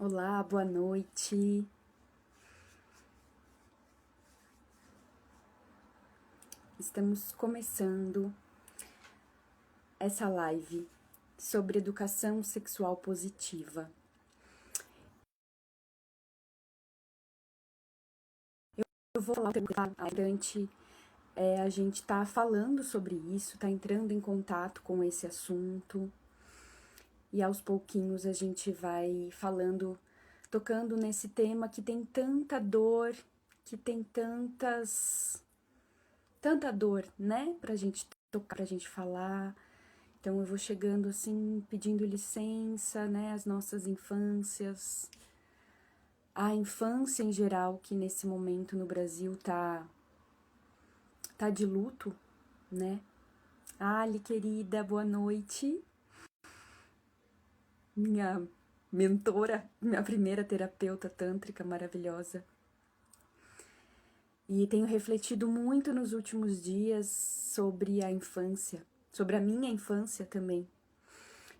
Olá, boa noite. Estamos começando essa live sobre educação sexual positiva. Eu vou falar durante a gente tá falando sobre isso, tá entrando em contato com esse assunto e aos pouquinhos a gente vai falando, tocando nesse tema que tem tanta dor, que tem tanta dor, né, pra gente tocar, pra gente falar. Então eu vou chegando assim, pedindo licença, né, às nossas infâncias, a infância em geral, que nesse momento no Brasil tá de luto, né? Ali, querida, boa noite. Minha mentora, minha primeira terapeuta tântrica maravilhosa. E tenho refletido muito nos últimos dias sobre a infância, sobre a minha infância também.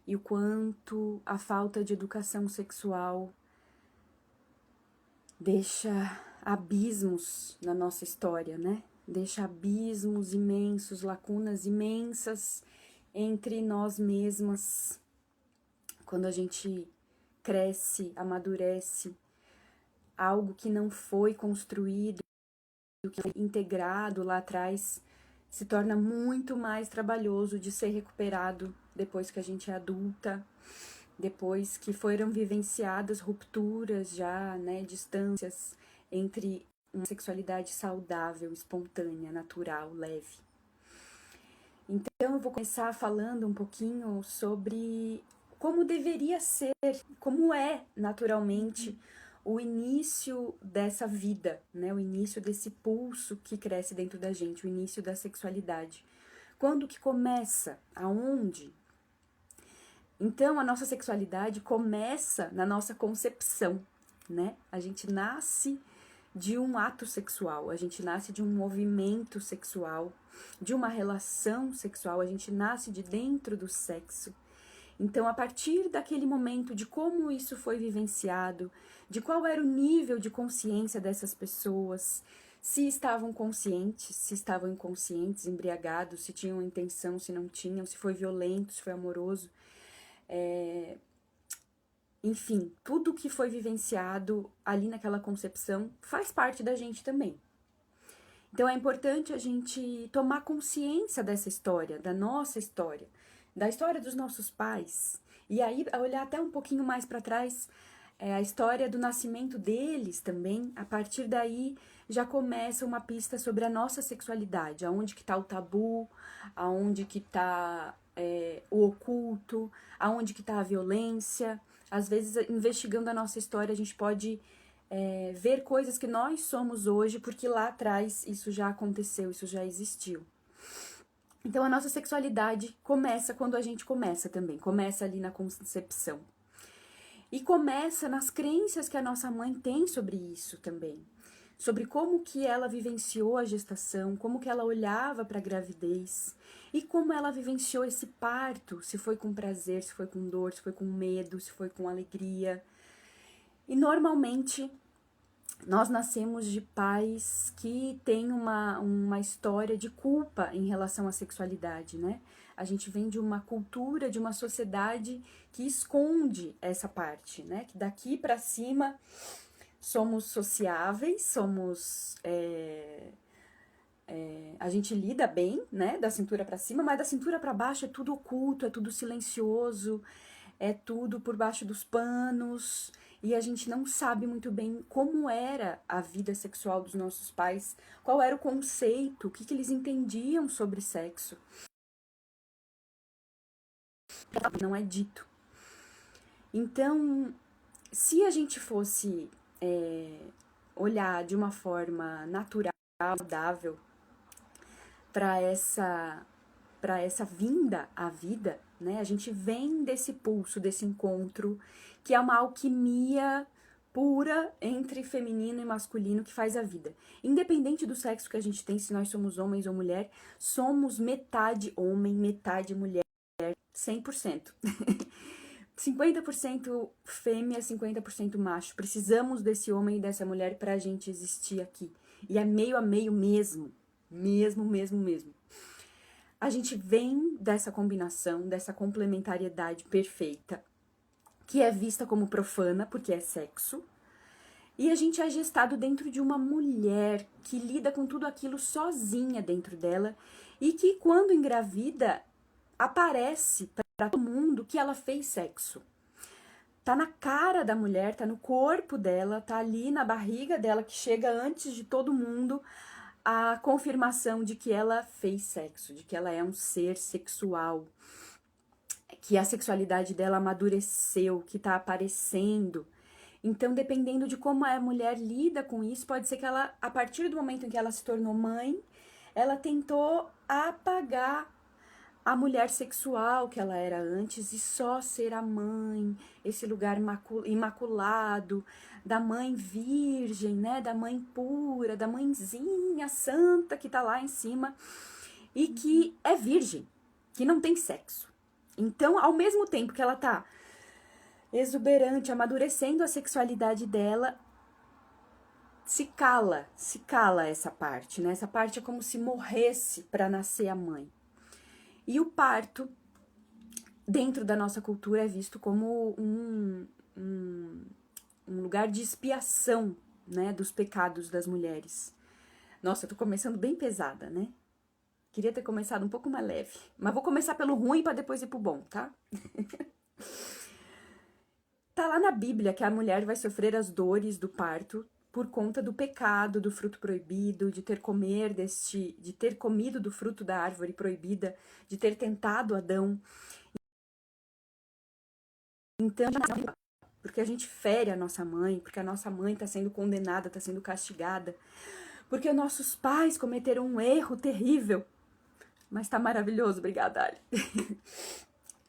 E o quanto a falta de educação sexual deixa abismos na nossa história, né? Deixa abismos imensos, lacunas imensas entre nós mesmas. Quando a gente cresce, amadurece, algo que não foi construído, que foi integrado lá atrás, se torna muito mais trabalhoso de ser recuperado depois que a gente é adulta, depois que foram vivenciadas rupturas já, né, distâncias entre uma sexualidade saudável, espontânea, natural, leve. Então eu vou começar falando um pouquinho sobre como deveria ser, como é naturalmente o início dessa vida, né, o início desse pulso que cresce dentro da gente, o início da sexualidade. Quando que começa? Aonde? Então, a nossa sexualidade começa na nossa concepção, né? A gente nasce de um ato sexual, a gente nasce de um movimento sexual, de uma relação sexual, a gente nasce de dentro do sexo. Então, a partir daquele momento de como isso foi vivenciado, de qual era o nível de consciência dessas pessoas, se estavam conscientes, se estavam inconscientes, embriagados, se tinham intenção, se não tinham, se foi violento, se foi amoroso, enfim, tudo que foi vivenciado ali naquela concepção faz parte da gente também. Então é importante a gente tomar consciência dessa história, da nossa história, da história dos nossos pais, e aí olhar até um pouquinho mais para trás, a história do nascimento deles também. A partir daí já começa uma pista sobre a nossa sexualidade, aonde que está o tabu, aonde que está o oculto, aonde que está a violência. Às vezes, investigando a nossa história, a gente pode ver coisas que nós somos hoje, porque lá atrás isso já aconteceu, isso já existiu. Então a nossa sexualidade começa quando a gente começa também, começa ali na concepção. E começa nas crenças que a nossa mãe tem sobre isso também. Sobre como que ela vivenciou a gestação, como que ela olhava para a gravidez e como ela vivenciou esse parto, se foi com prazer, se foi com dor, se foi com medo, se foi com alegria. E normalmente nós nascemos de pais que têm uma história de culpa em relação à sexualidade, né? A gente vem de uma cultura, de uma sociedade que esconde essa parte, né? Que daqui para cima somos sociáveis, somos a gente lida bem, né? Da cintura para cima, mas da cintura para baixo é tudo oculto, é tudo silencioso, é tudo por baixo dos panos. E a gente não sabe muito bem como era a vida sexual dos nossos pais, qual era o conceito, o que eles entendiam sobre sexo. Não é dito. Então, se a gente fosse olhar de uma forma natural, saudável, para essa vinda à vida, né? A gente vem desse pulso, desse encontro, que é uma alquimia pura entre feminino e masculino que faz a vida. Independente do sexo que a gente tem, se nós somos homens ou mulher, somos metade homem, metade mulher, 100%. 50% fêmea, 50% macho. Precisamos desse homem e dessa mulher pra gente existir aqui. E é meio a meio mesmo. Mesmo, mesmo, mesmo. A gente vem dessa combinação, dessa complementariedade perfeita, que é vista como profana, porque é sexo. E a gente é gestado dentro de uma mulher que lida com tudo aquilo sozinha dentro dela e que, quando engravida, aparece para todo mundo que ela fez sexo. Tá na cara da mulher, tá no corpo dela, tá ali na barriga dela, que chega antes de todo mundo a confirmação de que ela fez sexo, de que ela é um ser sexual, que a sexualidade dela amadureceu, que tá aparecendo. Então, dependendo de como a mulher lida com isso, pode ser que ela, a partir do momento em que ela se tornou mãe, ela tentou apagar a mulher sexual que ela era antes e só ser a mãe, esse lugar imaculado, da mãe virgem, né, da mãe pura, da mãezinha santa que tá lá em cima e que é virgem, que não tem sexo. Então, ao mesmo tempo que ela tá exuberante, amadurecendo a sexualidade dela, se cala essa parte, né? Essa parte é como se morresse para nascer a mãe. E o parto, dentro da nossa cultura, é visto como um lugar de expiação, né, dos pecados das mulheres. Nossa, eu tô começando bem pesada, né? Queria ter começado um pouco mais leve. Mas vou começar pelo ruim para depois ir pro bom, tá? Tá lá na Bíblia que a mulher vai sofrer as dores do parto por conta do pecado, do fruto proibido, de ter comido do fruto da árvore proibida, de ter tentado Adão. Então, porque a gente fere a nossa mãe, porque a nossa mãe está sendo condenada, está sendo castigada, porque nossos pais cometeram um erro terrível. Mas tá maravilhoso, obrigada, Ali.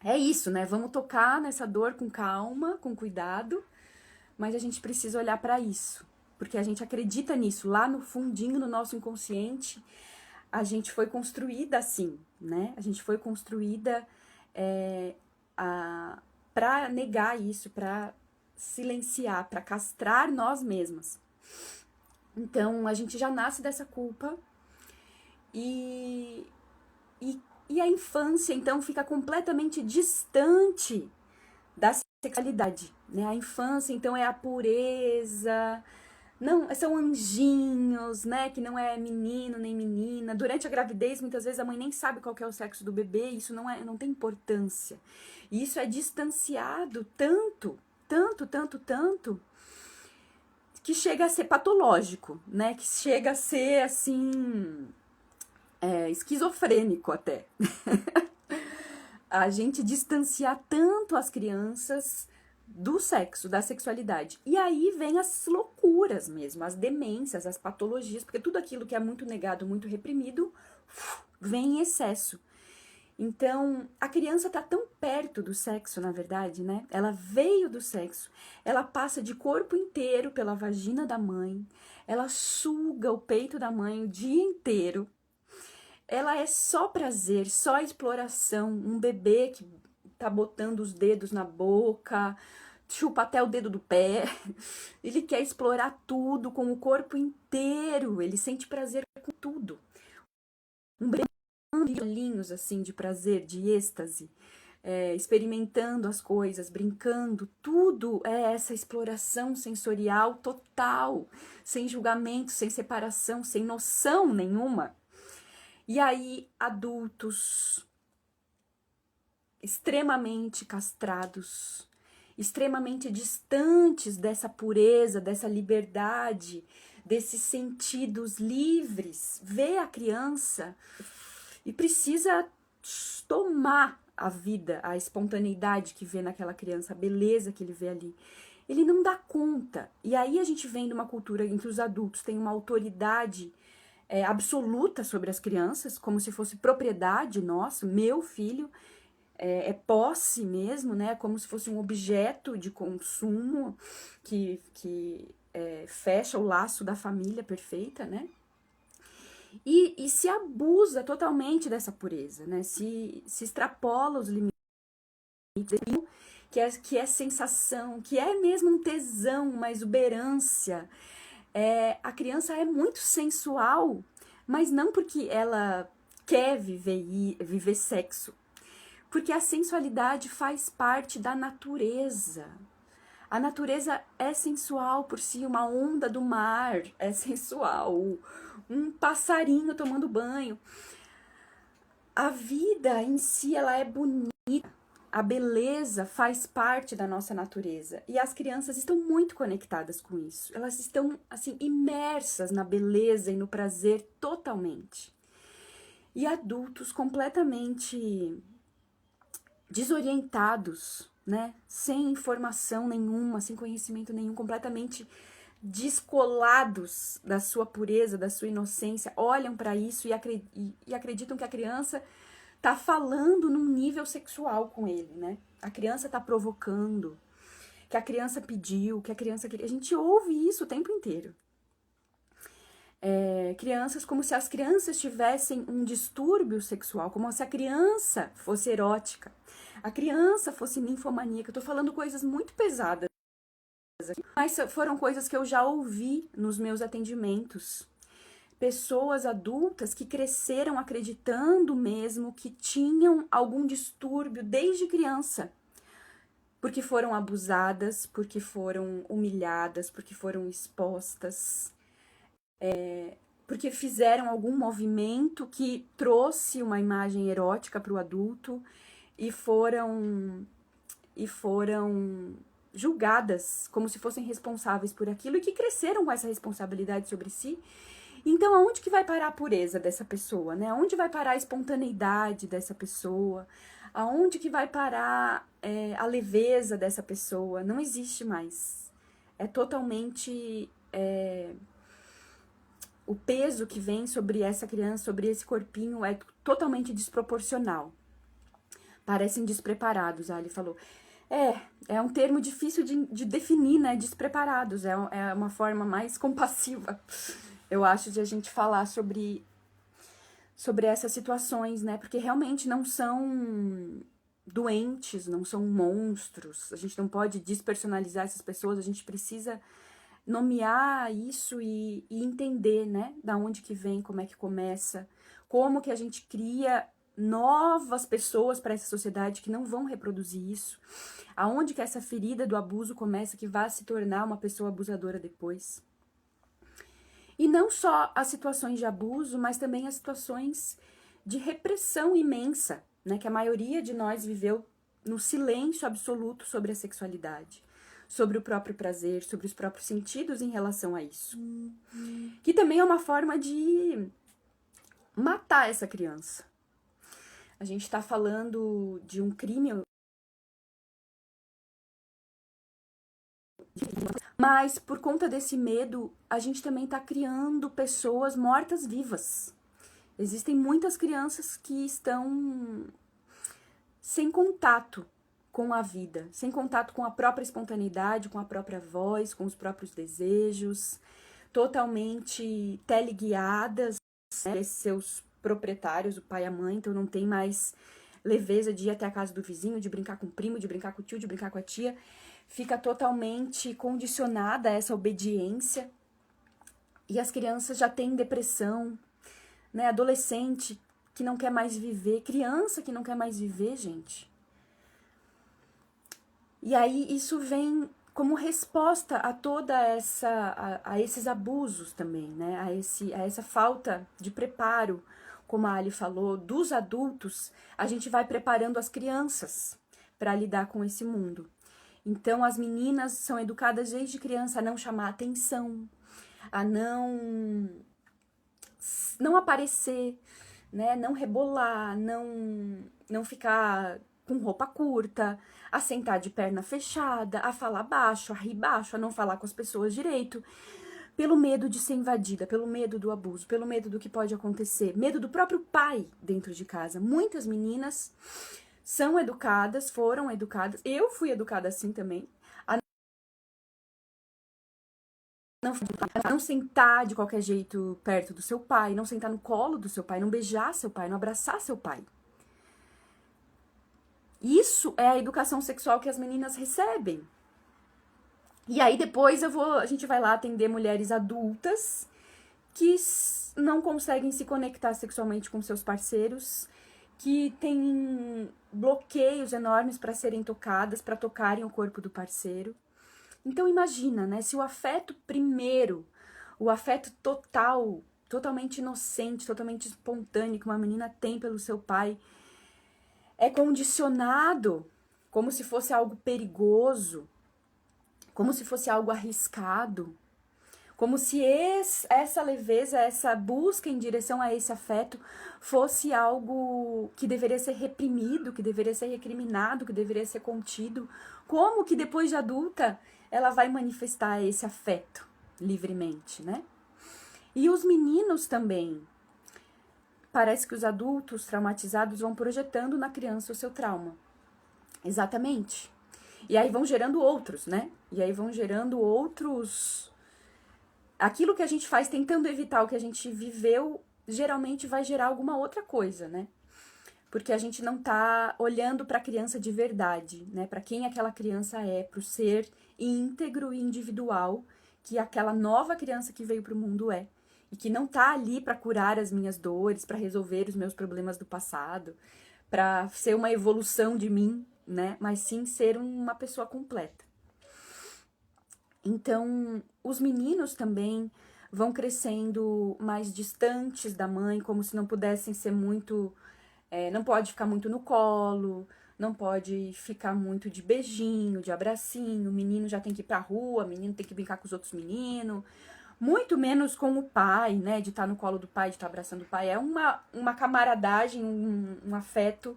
É isso, né? Vamos tocar nessa dor com calma, com cuidado, mas a gente precisa olhar para isso, porque a gente acredita nisso. Lá no fundinho, no nosso inconsciente, a gente foi construída assim, né? A gente foi construída para negar isso, para silenciar, para castrar nós mesmas. Então, a gente já nasce dessa culpa e a infância, então, fica completamente distante da sexualidade, né? A infância, então, é a pureza, não, são anjinhos, né? Que não é menino nem menina. Durante a gravidez, muitas vezes, a mãe nem sabe qual que é o sexo do bebê, isso não tem importância. E isso é distanciado tanto, que chega a ser patológico, né? Que chega a ser, assim, esquizofrênico até. A gente distanciar tanto as crianças do sexo, da sexualidade. E aí vem as loucuras mesmo, as demências, as patologias, porque tudo aquilo que é muito negado, muito reprimido, vem em excesso. Então, a criança tá tão perto do sexo, na verdade, né? Ela veio do sexo, ela passa de corpo inteiro pela vagina da mãe, ela suga o peito da mãe o dia inteiro, ela é só prazer, só exploração. Um bebê que tá botando os dedos na boca, chupa até o dedo do pé. Ele quer explorar tudo com o corpo inteiro. Ele sente prazer com tudo. Um bebê de olhinhos assim de prazer, de êxtase, experimentando as coisas, brincando. Tudo é essa exploração sensorial total, sem julgamento, sem separação, sem noção nenhuma. E aí, adultos extremamente castrados, extremamente distantes dessa pureza, dessa liberdade, desses sentidos livres, vê a criança e precisa tomar a vida, a espontaneidade que vê naquela criança, a beleza que ele vê ali. Ele não dá conta. E aí a gente vem de uma cultura em que os adultos têm uma autoridade absoluta sobre as crianças, como se fosse propriedade nossa, meu filho, é posse mesmo, né? Como se fosse um objeto de consumo que fecha o laço da família perfeita, né? E se abusa totalmente dessa pureza, né? Se extrapola os limites que é sensação, que é mesmo um tesão, uma exuberância. A criança é muito sensual, mas não porque ela quer viver sexo, porque a sensualidade faz parte da natureza. A natureza é sensual por si, uma onda do mar é sensual, um passarinho tomando banho. A vida em si, ela é bonita. A beleza faz parte da nossa natureza. E as crianças estão muito conectadas com isso. Elas estão, assim, imersas na beleza e no prazer totalmente. E adultos completamente desorientados, né? Sem informação nenhuma, sem conhecimento nenhum, completamente descolados da sua pureza, da sua inocência, olham para isso e acreditam que a criança tá falando num nível sexual com ele, né? A criança tá provocando, que a criança pediu, que a criança queria. A gente ouve isso o tempo inteiro. Crianças, como se as crianças tivessem um distúrbio sexual, como se a criança fosse erótica, a criança fosse ninfomaníaca. Eu tô falando coisas muito pesadas, mas foram coisas que eu já ouvi nos meus atendimentos. Pessoas adultas que cresceram acreditando mesmo que tinham algum distúrbio desde criança, porque foram abusadas, porque foram humilhadas, porque foram expostas, porque fizeram algum movimento que trouxe uma imagem erótica para o adulto e foram julgadas como se fossem responsáveis por aquilo e que cresceram com essa responsabilidade sobre si. Então, aonde que vai parar a pureza dessa pessoa, né? Aonde vai parar a espontaneidade dessa pessoa? Aonde que vai parar a leveza dessa pessoa? Não existe mais. É totalmente... o peso que vem sobre essa criança, sobre esse corpinho, é totalmente desproporcional. Parecem despreparados, ele falou. É um termo difícil de definir, né? Despreparados. É uma forma mais compassiva, eu acho, de a gente falar sobre essas situações, né? Porque realmente não são doentes, não são monstros. A gente não pode despersonalizar essas pessoas, a gente precisa nomear isso e entender, né? Da onde que vem, como é que começa, como que a gente cria novas pessoas para essa sociedade que não vão reproduzir isso. Aonde que essa ferida do abuso começa, que vai se tornar uma pessoa abusadora depois. E não só as situações de abuso, mas também as situações de repressão imensa, né, que a maioria de nós viveu no silêncio absoluto sobre a sexualidade, sobre o próprio prazer, sobre os próprios sentidos em relação a isso. Que também é uma forma de matar essa criança. A gente está falando de um crime, mas por conta desse medo, a gente também está criando pessoas mortas-vivas. Existem muitas crianças que estão sem contato com a vida, sem contato com a própria espontaneidade, com a própria voz, com os próprios desejos, totalmente teleguiadas, né, seus proprietários, o pai e a mãe, então não tem mais leveza de ir até a casa do vizinho, de brincar com o primo, de brincar com o tio, de brincar com a tia, fica totalmente condicionada a essa obediência, e as crianças já têm depressão, né, adolescente que não quer mais viver, criança que não quer mais viver, gente. E aí isso vem como resposta a toda a esses abusos também, né, a essa falta de preparo, como a Ali falou, dos adultos. A gente vai preparando as crianças para lidar com esse mundo. Então as meninas são educadas desde criança a não chamar atenção, a não aparecer, né, não rebolar, não ficar com roupa curta, a sentar de perna fechada, a falar baixo, a rir baixo, a não falar com as pessoas direito, pelo medo de ser invadida, pelo medo do abuso, pelo medo do que pode acontecer, medo do próprio pai dentro de casa. Muitas meninas são educadas, foram educadas, eu fui educada assim também, a não sentar de qualquer jeito perto do seu pai, não sentar no colo do seu pai, não beijar seu pai, não abraçar seu pai. Isso é a educação sexual que as meninas recebem. E aí depois a gente vai lá atender mulheres adultas que não conseguem se conectar sexualmente com seus parceiros, que têm bloqueios enormes para serem tocadas, para tocarem o corpo do parceiro. Então imagina, né, se o afeto primeiro, o afeto total, totalmente inocente, totalmente espontâneo que uma menina tem pelo seu pai, é condicionado como se fosse algo perigoso, como se fosse algo arriscado, como se essa leveza, essa busca em direção a esse afeto fosse algo que deveria ser reprimido, que deveria ser recriminado, que deveria ser contido. Como que depois de adulta ela vai manifestar esse afeto livremente, né? E os meninos também. Parece que os adultos traumatizados vão projetando na criança o seu trauma. Exatamente. E aí vão gerando outros, né? E aí vão gerando outros. Aquilo que a gente faz tentando evitar o que a gente viveu, geralmente vai gerar alguma outra coisa, né? Porque a gente não tá olhando para a criança de verdade, né? Para quem aquela criança é, pro ser íntegro e individual que aquela nova criança que veio pro mundo é. E que não tá ali para curar as minhas dores, para resolver os meus problemas do passado, para ser uma evolução de mim, né? Mas sim ser uma pessoa completa. Então, os meninos também vão crescendo mais distantes da mãe, como se não pudessem ser muito... não pode ficar muito no colo, não pode ficar muito de beijinho, de abracinho, o menino já tem que ir pra rua, o menino tem que brincar com os outros meninos, muito menos com o pai, né, de estar no colo do pai, de estar abraçando o pai, é uma camaradagem, um afeto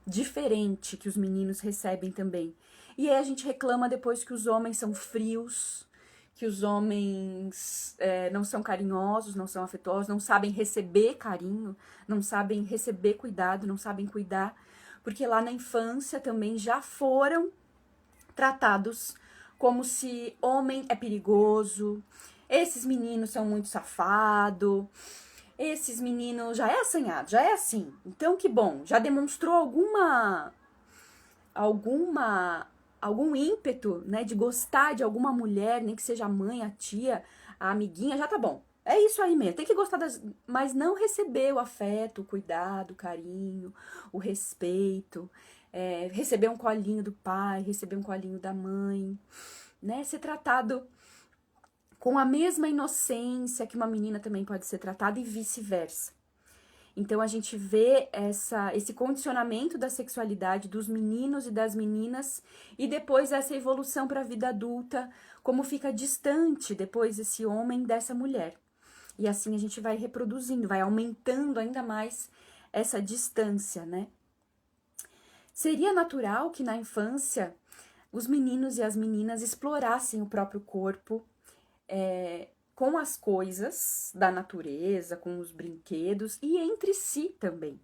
diferente que os meninos recebem também. E aí a gente reclama depois que os homens são frios, que os homens não são carinhosos, não são afetuosos, não sabem receber carinho, não sabem receber cuidado, não sabem cuidar, porque lá na infância também já foram tratados como se homem é perigoso, esses meninos são muito safados, esses meninos já é assanhado, já é assim. Então que bom, já demonstrou algum ímpeto, né, de gostar de alguma mulher, nem que seja a mãe, a tia, a amiguinha, já tá bom. É isso aí mesmo, tem que gostar mas não receber o afeto, o cuidado, o carinho, o respeito, receber um colinho do pai, receber um colinho da mãe, né, ser tratado com a mesma inocência que uma menina também pode ser tratada e vice-versa. Então a gente vê esse condicionamento da sexualidade dos meninos e das meninas e depois essa evolução para a vida adulta, como fica distante depois esse homem dessa mulher. E assim a gente vai reproduzindo, vai aumentando ainda mais essa distância, né? Seria natural que na infância os meninos e as meninas explorassem o próprio corpo, com as coisas da natureza, com os brinquedos e entre si também.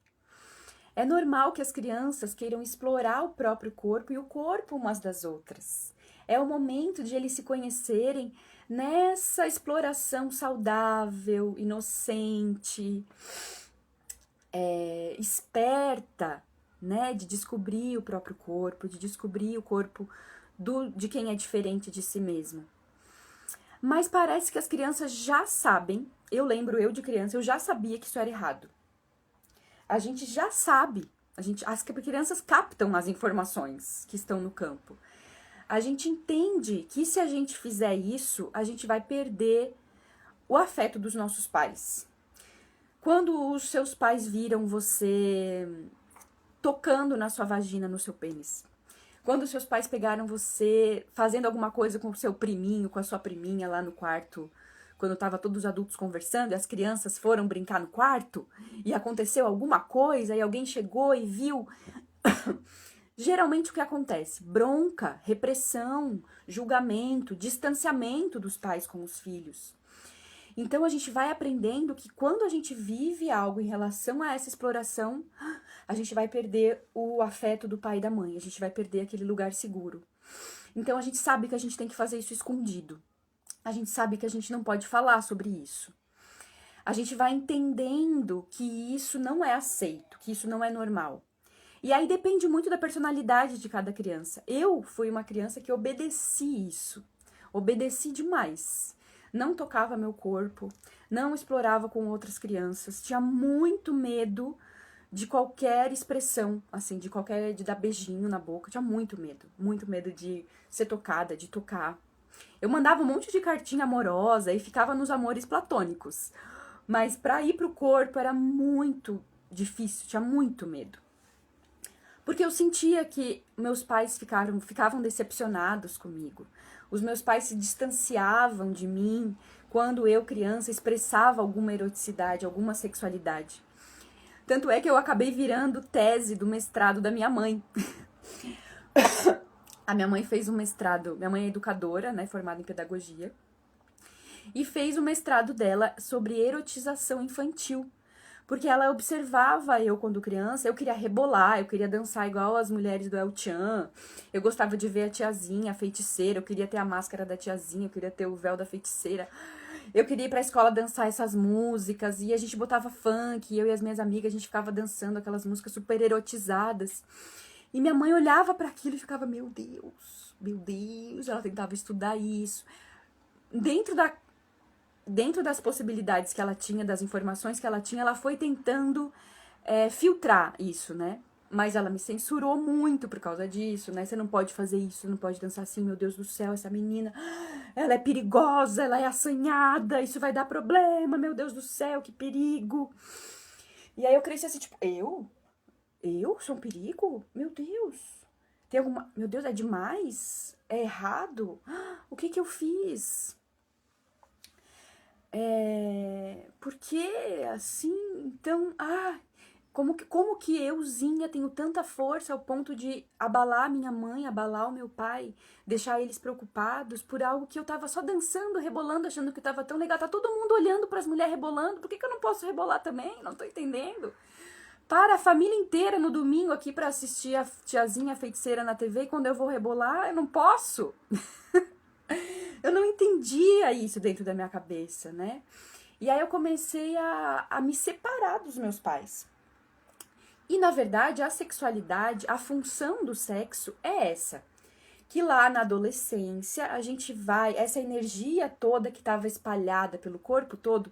É normal que as crianças queiram explorar o próprio corpo e o corpo umas das outras. É o momento de eles se conhecerem nessa exploração saudável, inocente, esperta, né? De descobrir o próprio corpo, de descobrir o corpo de quem é diferente de si mesmo. Mas parece que as crianças já sabem, eu de criança, eu já sabia que isso era errado. A gente já sabe, as crianças captam as informações que estão no campo. A gente entende que se a gente fizer isso, a gente vai perder o afeto dos nossos pais. Quando os seus pais viram você tocando na sua vagina, no seu pênis, quando seus pais pegaram você fazendo alguma coisa com o seu priminho, com a sua priminha lá no quarto, quando tava todos os adultos conversando e as crianças foram brincar no quarto e aconteceu alguma coisa e alguém chegou e viu. Geralmente o que acontece? Bronca, repressão, julgamento, distanciamento dos pais com os filhos. Então a gente vai aprendendo que quando a gente vive algo em relação a essa exploração, a gente vai perder o afeto do pai e da mãe, a gente vai perder aquele lugar seguro. Então a gente sabe que a gente tem que fazer isso escondido. A gente sabe que a gente não pode falar sobre isso. A gente vai entendendo que isso não é aceito, que isso não é normal. E aí depende muito da personalidade de cada criança. Eu fui uma criança que obedeci isso. Obedeci demais. Não tocava meu corpo, não explorava com outras crianças, tinha muito medo de qualquer expressão, assim, de dar beijinho na boca, tinha muito medo de ser tocada, de tocar. Eu mandava um monte de cartinha amorosa e ficava nos amores platônicos, mas pra ir pro corpo era muito difícil, tinha muito medo. Porque eu sentia que meus pais ficavam decepcionados comigo. Os meus pais se distanciavam de mim quando eu, criança, expressava alguma eroticidade, alguma sexualidade. Tanto é que eu acabei virando tese do mestrado da minha mãe. A minha mãe fez um mestrado, minha mãe é educadora, né, formada em pedagogia, e fez o mestrado dela sobre erotização infantil. Porque ela observava eu quando criança, eu queria rebolar, eu queria dançar igual as mulheres do El Chan, eu gostava de ver a tiazinha, a feiticeira, eu queria ter a máscara da tiazinha, eu queria ter o véu da feiticeira, eu queria ir pra escola dançar essas músicas, e a gente botava funk, eu e as minhas amigas, a gente ficava dançando aquelas músicas super erotizadas. E minha mãe olhava para aquilo e ficava, meu Deus, ela tentava estudar isso. Dentro das possibilidades que ela tinha, das informações que ela tinha, ela foi tentando filtrar isso, né? Mas ela me censurou muito por causa disso, né? Você não pode fazer isso, você não pode dançar assim, meu Deus do céu, essa menina, ela é perigosa, ela é assanhada, isso vai dar problema, meu Deus do céu, que perigo. E aí eu cresci assim, tipo, eu sou um perigo? Meu Deus, tem alguma... Meu Deus, é demais? É errado? O que eu fiz? Por que assim? Então, como que euzinha tenho tanta força ao ponto de abalar minha mãe, abalar o meu pai, deixar eles preocupados por algo que eu tava só dançando, rebolando, achando que tava tão legal. Tá todo mundo olhando pras mulheres rebolando, por que eu não posso rebolar também? Não tô entendendo. Para a família inteira no domingo aqui pra assistir a tiazinha feiticeira na TV e quando eu vou rebolar, eu não posso. Eu não entendia isso dentro da minha cabeça, né? E aí eu comecei a me separar dos meus pais. E, na verdade, a sexualidade, a função do sexo é essa. Que lá na adolescência, a gente vai... Essa energia toda que estava espalhada pelo corpo todo...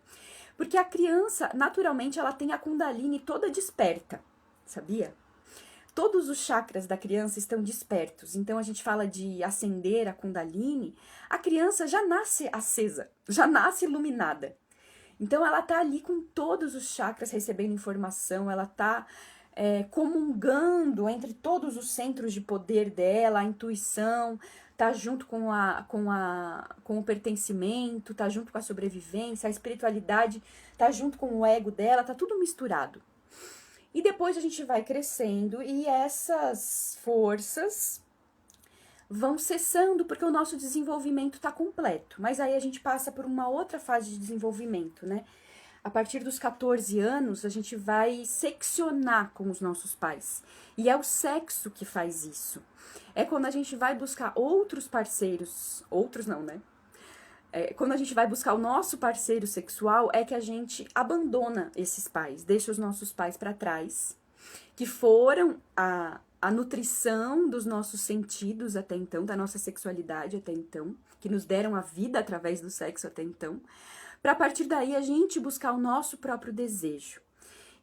Porque a criança, naturalmente, ela tem a Kundalini toda desperta, sabia? Todos os chakras da criança estão despertos. Então, a gente fala de acender a Kundalini, a criança já nasce acesa, já nasce iluminada. Então, ela tá ali com todos os chakras recebendo informação, ela tá comungando entre todos os centros de poder dela, a intuição, tá junto com o pertencimento, tá junto com a sobrevivência, a espiritualidade, tá junto com o ego dela, tá tudo misturado. E depois a gente vai crescendo e essas forças vão cessando porque o nosso desenvolvimento tá completo. Mas aí a gente passa por uma outra fase de desenvolvimento, né? A partir dos 14 anos, a gente vai seccionar com os nossos pais. E é o sexo que faz isso. É quando a gente vai buscar outros parceiros, outros não, né? Quando a gente vai buscar o nosso parceiro sexual, é que a gente abandona esses pais, deixa os nossos pais para trás, que foram a nutrição dos nossos sentidos até então, da nossa sexualidade até então, que nos deram a vida através do sexo até então, para a partir daí a gente buscar o nosso próprio desejo.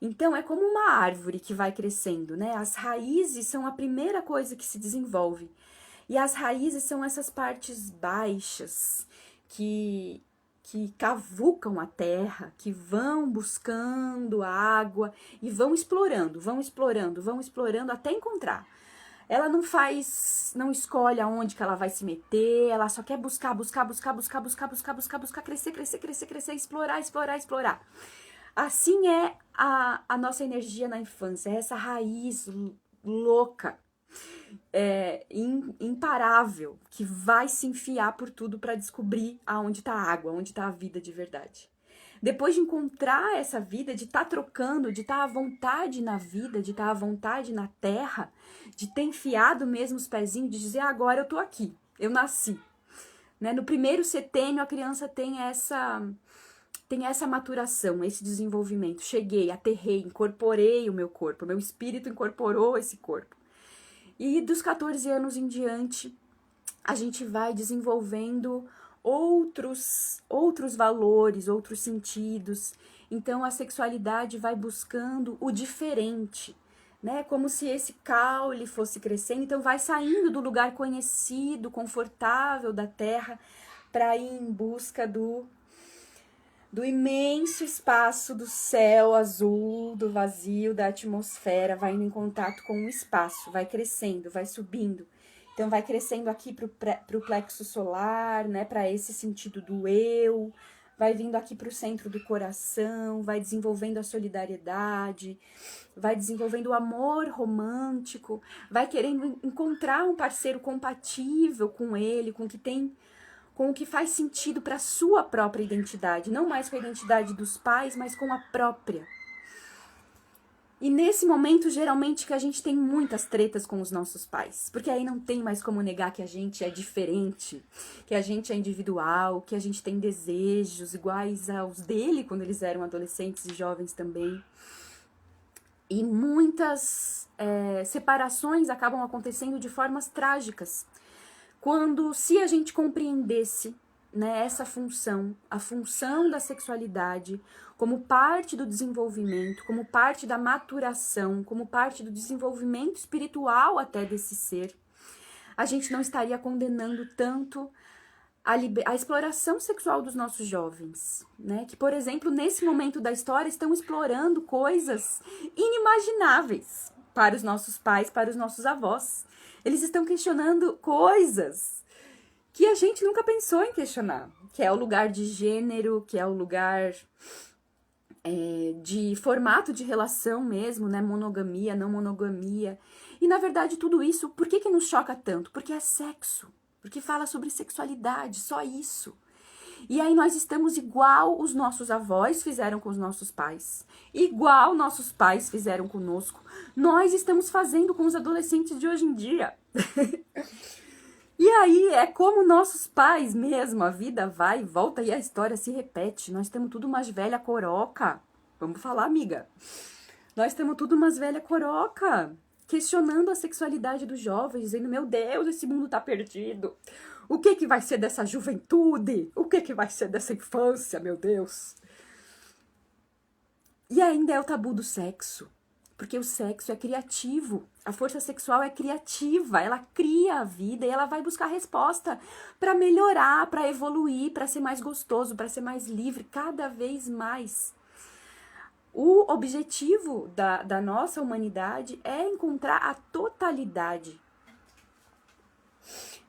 Então é como uma árvore que vai crescendo, né? As raízes são a primeira coisa que se desenvolve. E as raízes são essas partes baixas que cavucam a terra, que vão buscando água e vão explorando até encontrar. Ela não escolhe aonde que ela vai se meter, ela só quer buscar, crescer, explorar. Assim é a nossa energia na infância, é essa raiz louca, imparável, que vai se enfiar por tudo para descobrir aonde tá a água, onde tá a vida de verdade. Depois de encontrar essa vida, de estar trocando, de estar à vontade na vida, de estar à vontade na terra, de ter enfiado mesmo os pezinhos, de dizer, agora eu tô aqui, eu nasci. Né? No primeiro setênio, a criança tem tem essa maturação, esse desenvolvimento. Cheguei, aterrei, incorporei o meu corpo, meu espírito incorporou esse corpo. E dos 14 anos em diante, a gente vai desenvolvendo outros valores, outros sentidos. Então a sexualidade vai buscando o diferente, né? Como se esse caule fosse crescendo, então vai saindo do lugar conhecido, confortável da Terra, para ir em busca do imenso espaço do céu azul, do vazio, da atmosfera, vai indo em contato com o espaço, vai crescendo, vai subindo. Então vai crescendo aqui para o plexo solar, né, para esse sentido do eu, vai vindo aqui para o centro do coração, vai desenvolvendo a solidariedade, vai desenvolvendo o amor romântico, vai querendo encontrar um parceiro compatível com ele, com o que faz sentido para a sua própria identidade, não mais com a identidade dos pais, mas com a própria. E nesse momento, geralmente, que a gente tem muitas tretas com os nossos pais, porque aí não tem mais como negar que a gente é diferente, que a gente é individual, que a gente tem desejos iguais aos dele quando eles eram adolescentes e jovens também. E muitas separações acabam acontecendo de formas trágicas. Quando, se a gente compreendesse, né, essa função, a função da sexualidade, como parte do desenvolvimento, como parte da maturação, como parte do desenvolvimento espiritual até desse ser, a gente não estaria condenando tanto a exploração sexual dos nossos jovens, né? Que, por exemplo, nesse momento da história estão explorando coisas inimagináveis para os nossos pais, para os nossos avós. Eles estão questionando coisas que a gente nunca pensou em questionar, que é o lugar de gênero, que é o lugar de formato de relação mesmo, né? Monogamia, não monogamia. E, na verdade, tudo isso, por que nos choca tanto? Porque é sexo, porque fala sobre sexualidade, só isso. E aí nós estamos igual os nossos avós fizeram com os nossos pais, igual nossos pais fizeram conosco, nós estamos fazendo com os adolescentes de hoje em dia. E aí é como nossos pais mesmo, a vida vai e volta e a história se repete. Nós temos tudo umas velha coroca. Vamos falar, amiga. Nós temos tudo umas velha coroca, questionando a sexualidade dos jovens, dizendo, meu Deus, esse mundo tá perdido. O que vai ser dessa juventude? O que vai ser dessa infância, meu Deus? E ainda é o tabu do sexo. Porque o sexo é criativo, a força sexual é criativa, ela cria a vida e ela vai buscar resposta para melhorar, para evoluir, para ser mais gostoso, para ser mais livre, cada vez mais. O objetivo da nossa humanidade é encontrar a totalidade.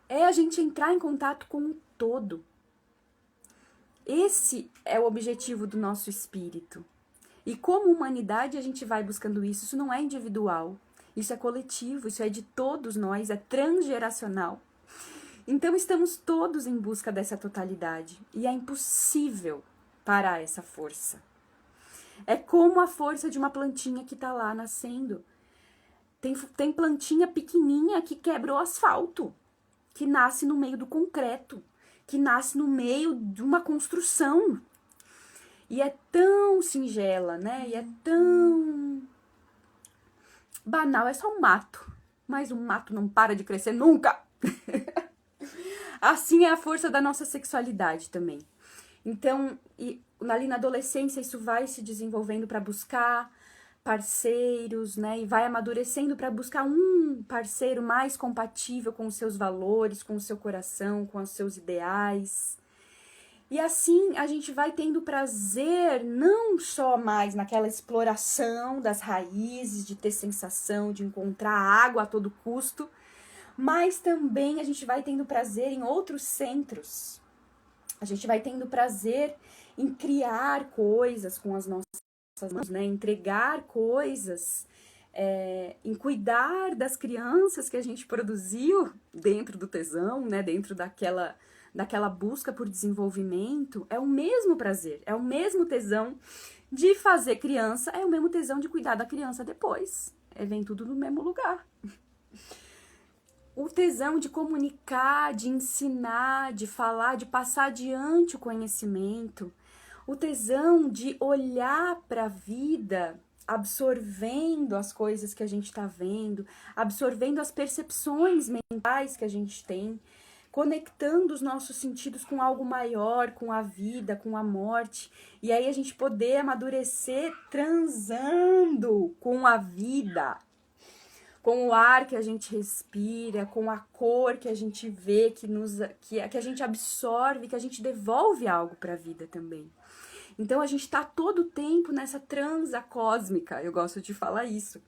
É a gente entrar em contato com o todo. Esse é o objetivo do nosso espírito. E como humanidade a gente vai buscando isso. Isso não é individual, isso é coletivo, isso é de todos nós, é transgeracional. Então estamos todos em busca dessa totalidade e é impossível parar essa força. É como a força de uma plantinha que está lá nascendo. Tem plantinha pequenininha que quebra o asfalto, que nasce no meio do concreto, que nasce no meio de uma construção. E é tão singela, né? E é tão banal, é só um mato. Mas o mato não para de crescer nunca. Assim é a força da nossa sexualidade também. Então, ali na adolescência, isso vai se desenvolvendo para buscar parceiros, né? E vai amadurecendo para buscar um parceiro mais compatível com os seus valores, com o seu coração, com os seus ideais. E assim a gente vai tendo prazer não só mais naquela exploração das raízes, de ter sensação, de encontrar água a todo custo, mas também a gente vai tendo prazer em outros centros. A gente vai tendo prazer em criar coisas com as nossas mãos, né? Entregar coisas, em cuidar das crianças que a gente produziu dentro do tesão, né? Dentro daquela busca por desenvolvimento, é o mesmo prazer, é o mesmo tesão de fazer criança, é o mesmo tesão de cuidar da criança depois. Vem tudo no mesmo lugar. O tesão de comunicar, de ensinar, de falar, de passar adiante o conhecimento. o tesão de olhar para a vida, absorvendo as coisas que a gente está vendo, absorvendo as percepções mentais que a gente tem, conectando os nossos sentidos com algo maior, com a vida, com a morte, e aí a gente poder amadurecer transando com a vida, com o ar que a gente respira, com a cor que a gente vê, que a gente absorve, que a gente devolve algo para a vida também. Então a gente está todo o tempo nessa transa cósmica, eu gosto de falar isso.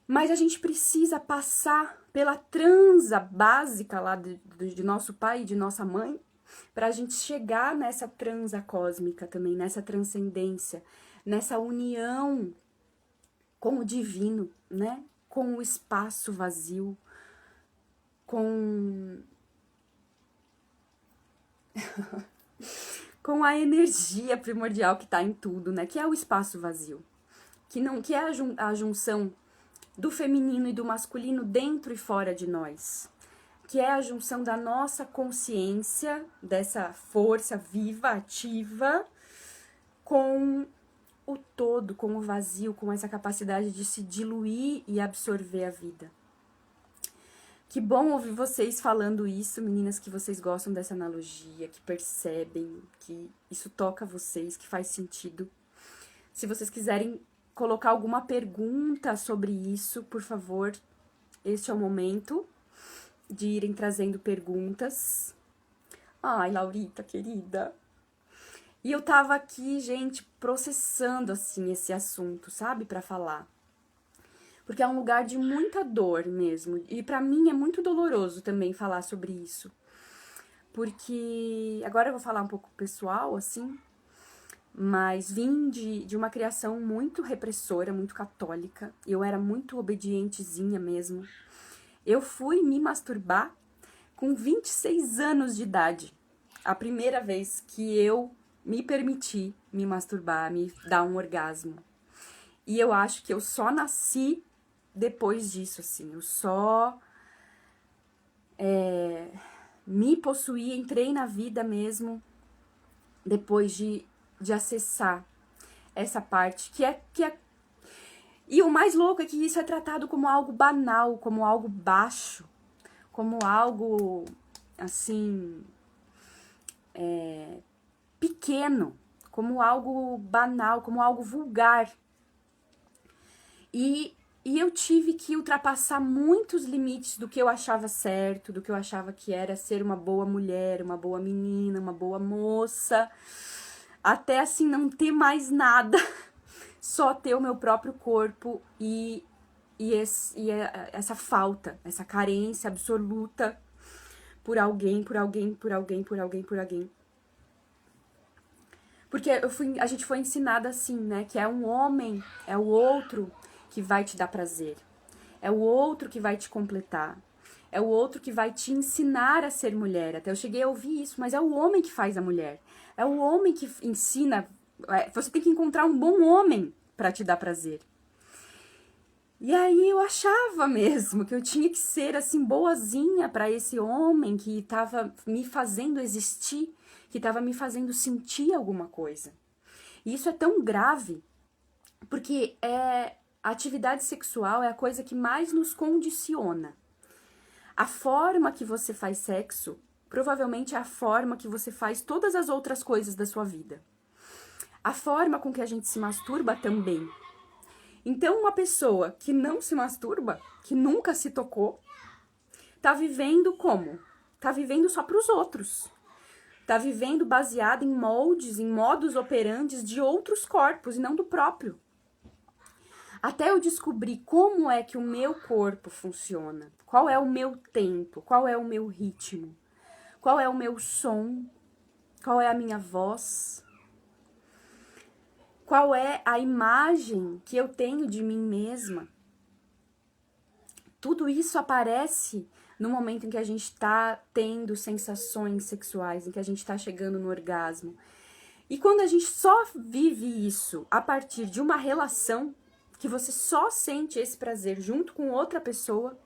Mas a gente precisa passar pela transa básica lá de nosso pai e de nossa mãe, para a gente chegar nessa transa cósmica também, nessa transcendência, nessa união com o divino, né? Com o espaço vazio, com com a energia primordial que está em tudo, né? Que é o espaço vazio, que é a junção do feminino e do masculino dentro e fora de nós, que é a junção da nossa consciência, dessa força viva, ativa, com o todo, com o vazio, com essa capacidade de se diluir e absorver a vida. Que bom ouvir vocês falando isso, meninas, que vocês gostam dessa analogia, que percebem, que isso toca vocês, que faz sentido. Se vocês quiserem colocar alguma pergunta sobre isso, por favor, este é o momento de irem trazendo perguntas. Ai, Laurita, querida. E eu tava aqui, gente, processando, assim, esse assunto, sabe, pra falar. Porque é um lugar de muita dor mesmo. E pra mim é muito doloroso também falar sobre isso. Porque agora eu vou falar um pouco pessoal, assim, mas vim de uma criação muito repressora, muito católica. Eu era muito obedientezinha mesmo. Eu fui me masturbar com 26 anos de idade. A primeira vez que eu me permiti me masturbar, me dar um orgasmo. E eu acho que eu só nasci depois disso, assim. Eu só me possuí, entrei na vida mesmo depois de acessar essa parte que é. E o mais louco é que isso é tratado como algo banal, como algo baixo, como algo, assim, pequeno, como algo banal, como algo vulgar. E eu tive que ultrapassar muitos limites do que eu achava certo, do que eu achava que era ser uma boa mulher, uma boa menina, uma boa moça, até assim não ter mais nada, só ter o meu próprio corpo e essa falta, essa carência absoluta por alguém. Porque a gente foi ensinada assim, né? Que é um homem, é o outro que vai te dar prazer. É o outro que vai te completar. É o outro que vai te ensinar a ser mulher. Até eu cheguei a ouvir isso, mas é o homem que faz a mulher. É o homem que ensina. Você tem que encontrar um bom homem para te dar prazer. E aí eu achava mesmo que eu tinha que ser assim boazinha para esse homem que estava me fazendo existir, que estava me fazendo sentir alguma coisa. E isso é tão grave, porque a atividade sexual é a coisa que mais nos condiciona. A forma que você faz sexo provavelmente é a forma que você faz todas as outras coisas da sua vida. A forma com que a gente se masturba também. Então, uma pessoa que não se masturba, que nunca se tocou, tá vivendo como? Tá vivendo só para os outros. Tá vivendo baseado em moldes, em modus operandes de outros corpos e não do próprio. Até eu descobrir como é que o meu corpo funciona, qual é o meu tempo, qual é o meu ritmo, qual é o meu som, qual é a minha voz, qual é a imagem que eu tenho de mim mesma. Tudo isso aparece no momento em que a gente está tendo sensações sexuais, em que a gente está chegando no orgasmo. E quando a gente só vive isso a partir de uma relação, que você só sente esse prazer junto com outra pessoa,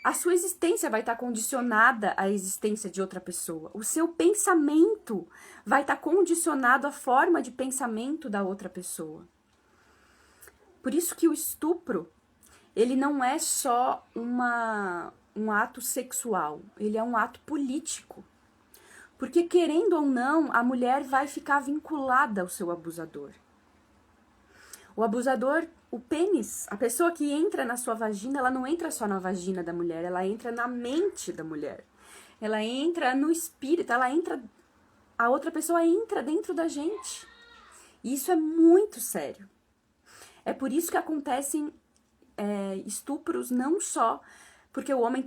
a sua existência vai estar condicionada à existência de outra pessoa. O seu pensamento vai estar condicionado à forma de pensamento da outra pessoa. Por isso que o estupro, ele não é só um ato sexual, ele é um ato político. Porque, querendo ou não, a mulher vai ficar vinculada ao seu abusador. O abusador, o pênis, a pessoa que entra na sua vagina, ela não entra só na vagina da mulher, ela entra na mente da mulher. Ela entra no espírito, a outra pessoa entra dentro da gente. E isso é muito sério. É por isso que acontecem estupros não só porque o homem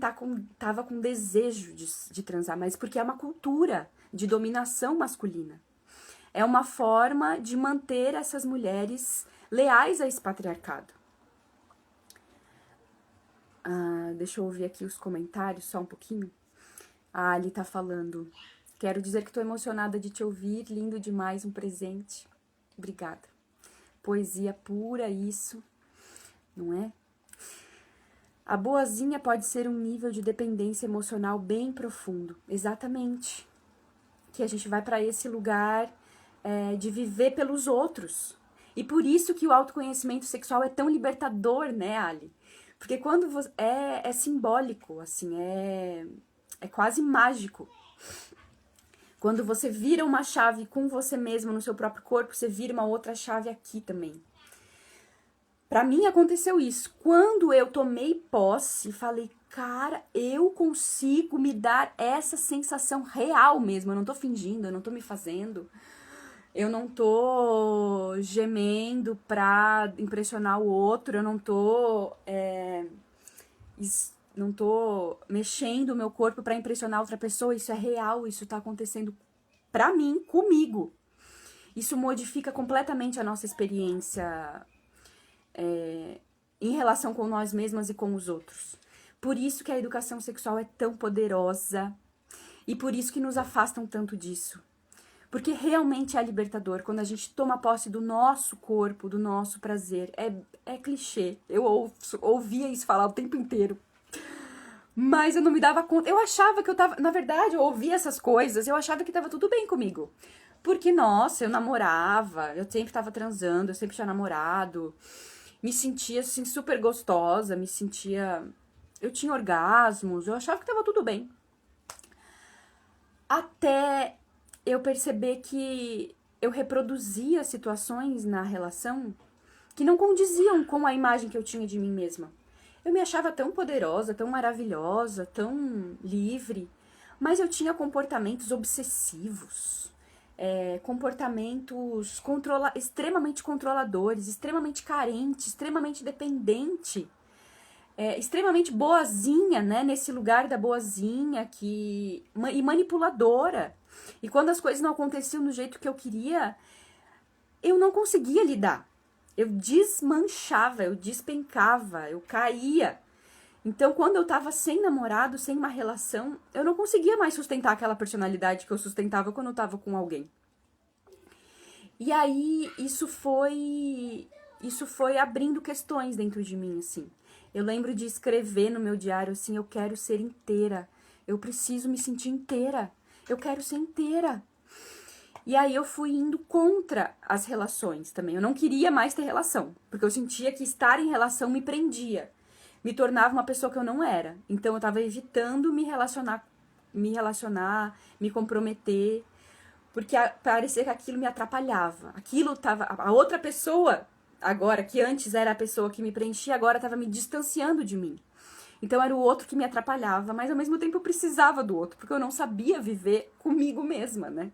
tava com desejo de transar, mas porque é uma cultura de dominação masculina. É uma forma de manter essas mulheres leais a esse patriarcado. Deixa eu ouvir aqui os comentários só um pouquinho. A Ali tá falando: quero dizer que tô emocionada de te ouvir, lindo demais, um presente. Obrigada. Poesia pura, isso, não é? A boazinha pode ser um nível de dependência emocional bem profundo. Exatamente. Que a gente vai para esse lugar de viver pelos outros. E por isso que o autoconhecimento sexual é tão libertador, né, Ali? Porque quando você, é simbólico, assim, é quase mágico. Quando você vira uma chave com você mesmo no seu próprio corpo, você vira uma outra chave aqui também. Pra mim aconteceu isso. Quando eu tomei posse, falei, cara, eu consigo me dar essa sensação real mesmo. Eu não tô fingindo, eu não tô me fazendo. Eu não tô gemendo pra impressionar o outro. Eu não tô mexendo o meu corpo pra impressionar outra pessoa. Isso é real, isso tá acontecendo pra mim, comigo. Isso modifica completamente a nossa experiência em relação com nós mesmas e com os outros. Por isso que a educação sexual é tão poderosa e por isso que nos afastam tanto disso. Porque realmente é libertador quando a gente toma posse do nosso corpo, do nosso prazer. É clichê, eu ouvia isso falar o tempo inteiro. Mas eu não me dava conta. Eu achava que eu tava... Na verdade, eu ouvia essas coisas, eu achava que tava tudo bem comigo. Porque, nossa, eu namorava, eu sempre tava transando, eu sempre tinha namorado. Me sentia, assim, super gostosa, eu tinha orgasmos, eu achava que tava tudo bem. Até eu perceber que eu reproduzia situações na relação que não condiziam com a imagem que eu tinha de mim mesma. Eu me achava tão poderosa, tão maravilhosa, tão livre, mas eu tinha comportamentos obsessivos, comportamentos extremamente controladores, extremamente carente, extremamente dependente, extremamente boazinha, né? Nesse lugar da boazinha e manipuladora. E quando as coisas não aconteciam do jeito que eu queria, eu não conseguia lidar. Eu desmanchava, eu despencava, eu caía. Então, quando eu tava sem namorado, sem uma relação, eu não conseguia mais sustentar aquela personalidade que eu sustentava quando eu tava com alguém. E aí, isso foi abrindo questões dentro de mim, assim. Eu lembro de escrever no meu diário, assim, eu quero ser inteira. Eu preciso me sentir inteira. Eu quero ser inteira. E aí eu fui indo contra as relações também. Eu não queria mais ter relação, porque eu sentia que estar em relação me prendia, me tornava uma pessoa que eu não era. Então eu tava evitando me relacionar, me comprometer, porque parecia que aquilo me atrapalhava. A outra pessoa, agora, que antes era a pessoa que me preenchia, agora tava me distanciando de mim. Então era o outro que me atrapalhava, mas ao mesmo tempo eu precisava do outro, porque eu não sabia viver comigo mesma, né?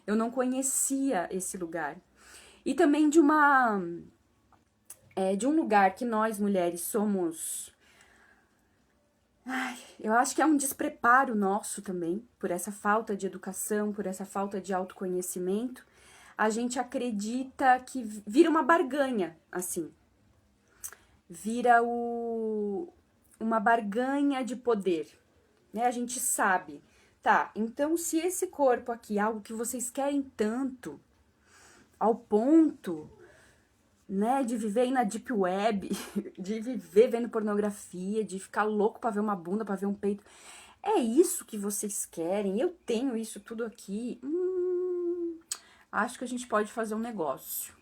Eu não conhecia esse lugar. E também de um lugar que nós mulheres somos... eu acho que é um despreparo nosso também, por essa falta de educação, por essa falta de autoconhecimento. A gente acredita que vira uma barganha, assim. Vira uma barganha de poder, né? A gente sabe... Tá, então se esse corpo aqui é algo que vocês querem tanto, ao ponto né, de viver aí na deep web, de viver vendo pornografia, de ficar louco pra ver uma bunda, pra ver um peito. É isso que vocês querem? Eu tenho isso tudo aqui. Acho que a gente pode fazer um negócio.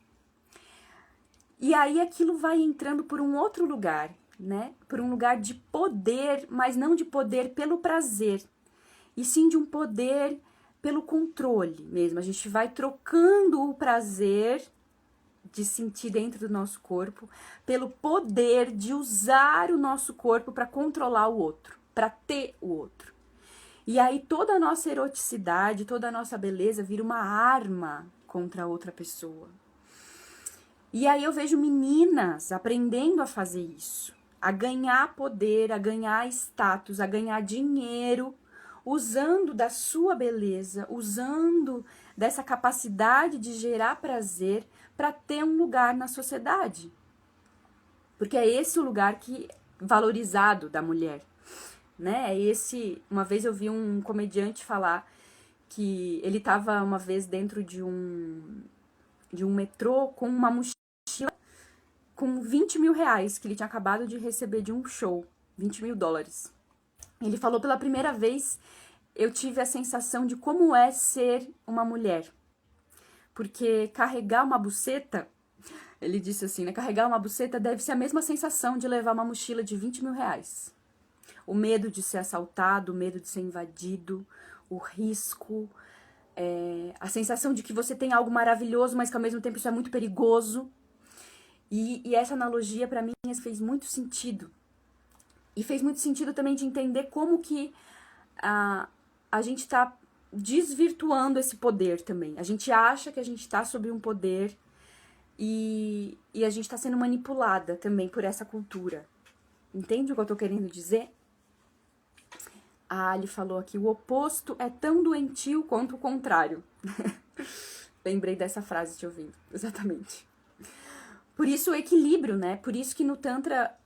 E aí aquilo vai entrando por um outro lugar, né? Por um lugar de poder, mas não de poder pelo prazer, e sim de um poder pelo controle mesmo. A gente vai trocando o prazer de sentir dentro do nosso corpo pelo poder de usar o nosso corpo para controlar o outro, para ter o outro. E aí toda a nossa eroticidade, toda a nossa beleza vira uma arma contra a outra pessoa. E aí eu vejo meninas aprendendo a fazer isso, a ganhar poder, a ganhar status, a ganhar dinheiro, usando da sua beleza, usando dessa capacidade de gerar prazer para ter um lugar na sociedade. Porque é esse o lugar que valorizado da mulher, né? É esse, uma vez eu vi um comediante falar que ele estava uma vez dentro de um metrô com uma mochila com 20 mil reais que ele tinha acabado de receber de um show, 20 mil dólares. Ele falou, pela primeira vez, eu tive a sensação de como é ser uma mulher. Porque carregar uma buceta, ele disse assim, né? Carregar uma buceta deve ser a mesma sensação de levar uma mochila de 20 mil reais. O medo de ser assaltado, o medo de ser invadido, o risco, a sensação de que você tem algo maravilhoso, mas que ao mesmo tempo isso é muito perigoso. E essa analogia, para mim, fez muito sentido. E fez muito sentido também de entender como que a gente está desvirtuando esse poder também. A gente acha que a gente está sob um poder e a gente está sendo manipulada também por essa cultura. Entende o que eu tô querendo dizer? A Ali falou aqui, o oposto é tão doentio quanto o contrário. Lembrei dessa frase te ouvindo, exatamente. Por isso o equilíbrio, né? Por isso que no Tantra,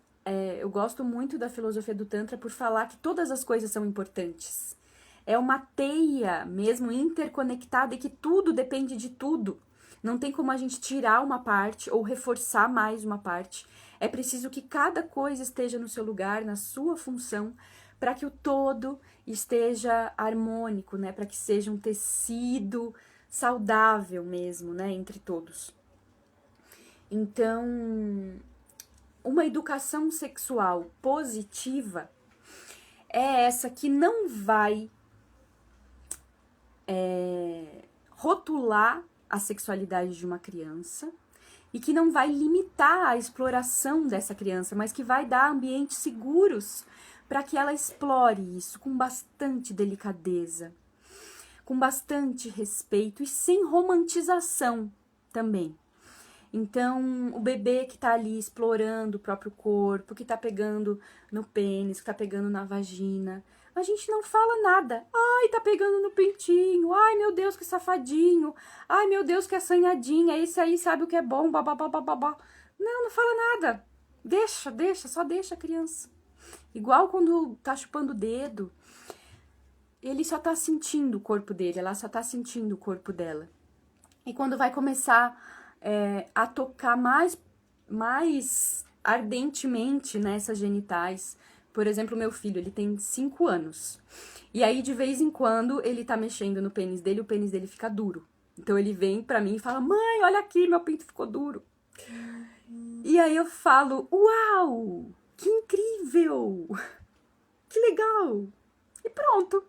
eu gosto muito da filosofia do Tantra por falar que todas as coisas são importantes. É uma teia mesmo interconectada e que tudo depende de tudo. Não tem como a gente tirar uma parte ou reforçar mais uma parte. É preciso que cada coisa esteja no seu lugar, na sua função, para que o todo esteja harmônico, né? Para que seja um tecido saudável mesmo, né? Entre todos. Então, uma educação sexual positiva é essa que não vai rotular a sexualidade de uma criança e que não vai limitar a exploração dessa criança, mas que vai dar ambientes seguros para que ela explore isso com bastante delicadeza, com bastante respeito e sem romantização também. Então, o bebê que tá ali explorando o próprio corpo, que tá pegando no pênis, que tá pegando na vagina, a gente não fala nada. Ai, tá pegando no pintinho. Ai, meu Deus, que safadinho. Ai, meu Deus, que assanhadinha. Esse aí sabe o que é bom, babá. Não fala nada. Só deixa a criança. Igual quando tá chupando o dedo, ele só tá sentindo o corpo dele, ela só tá sentindo o corpo dela. E quando vai começar a tocar mais ardentemente nessas genitais. Por exemplo, o meu filho, ele tem 5 anos. E aí, de vez em quando, ele tá mexendo no pênis dele, o pênis dele fica duro. Então, ele vem pra mim e fala, mãe, olha aqui, meu pinto ficou duro. E aí eu falo, uau, que incrível, que legal. E pronto.